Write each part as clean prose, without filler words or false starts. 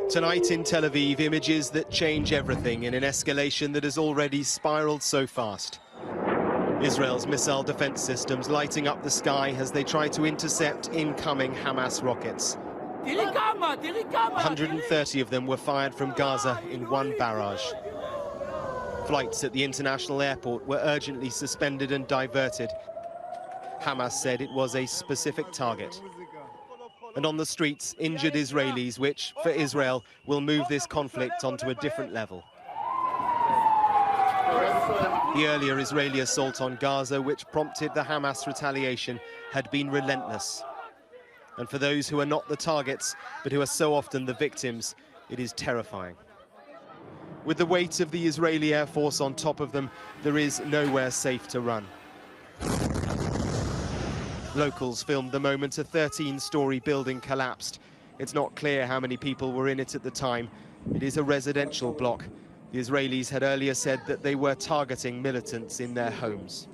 Tonight in Tel Aviv, images that change everything in an escalation that has already spiraled so fast. Israel's missile defense systems lighting up the sky as they try to intercept incoming Hamas rockets. 130 of them were fired from Gaza in one barrage. Flights at the international airport were urgently suspended and diverted. Hamas said it was a specific target. And on the streets, injured Israelis, which, for Israel, will move this conflict onto a different level. The earlier Israeli assault on Gaza, which prompted the Hamas retaliation, had been relentless. And for those who are not the targets, but who are so often the victims, it is terrifying. With the weight of the Israeli Air Force on top of them, there is nowhere safe to run. Locals filmed the moment a 13-story building collapsed. It's not clear how many people were in it at the time. It is a residential block. The Israelis had earlier said that they were targeting militants in their homes.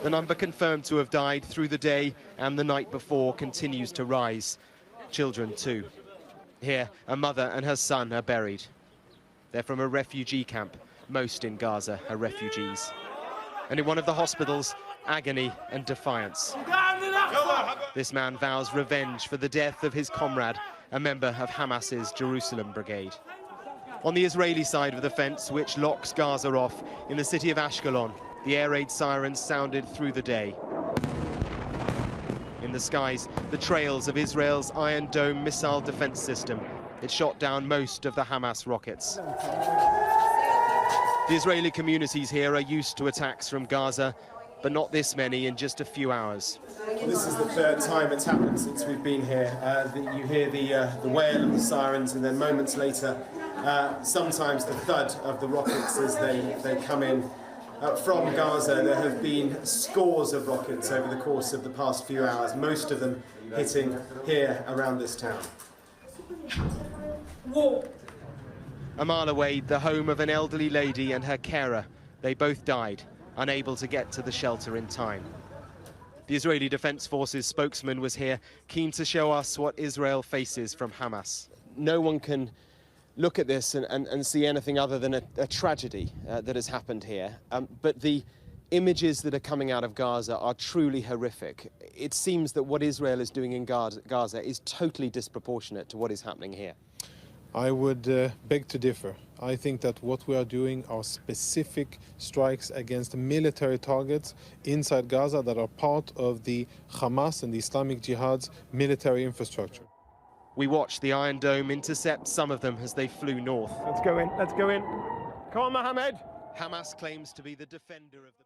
The number confirmed to have died through the day and the night before continues to rise. Children too. Here, a mother and her son are buried. They're from a refugee camp. Most in Gaza are refugees. And in one of the hospitals, agony and defiance. This man vows revenge for the death of his comrade, a member of Hamas's Jerusalem brigade. On the Israeli side of the fence, which locks Gaza off, in the city of Ashkelon, the air raid sirens sounded through the day. In the skies, the trails of Israel's Iron Dome missile defense system. It shot down most of the Hamas rockets. The Israeli communities here are used to attacks from Gaza, but not this many in just a few hours. This is the third time it's happened since we've been here. You hear the wail of the sirens, and then moments later, sometimes the thud of the rockets as they come in. From Gaza, there have been scores of rockets over the course of the past few hours, most of them hitting here around this town. Whoa. A mile away, the home of an elderly lady and her carer. They both died, unable to get to the shelter in time. The Israeli Defense Forces spokesman was here, keen to show us what Israel faces from Hamas. No one can look at this and see anything other than a tragedy that has happened here. But the images that are coming out of Gaza are truly horrific. It seems that what Israel is doing in Gaza is totally disproportionate to what is happening here. I would beg to differ. I think that what we are doing are specific strikes against military targets inside Gaza that are part of the Hamas and the Islamic Jihad's military infrastructure. We watched the Iron Dome intercept some of them as they flew north. Let's go in, let's go in. Come on, Mohammed. Hamas claims to be the defender of the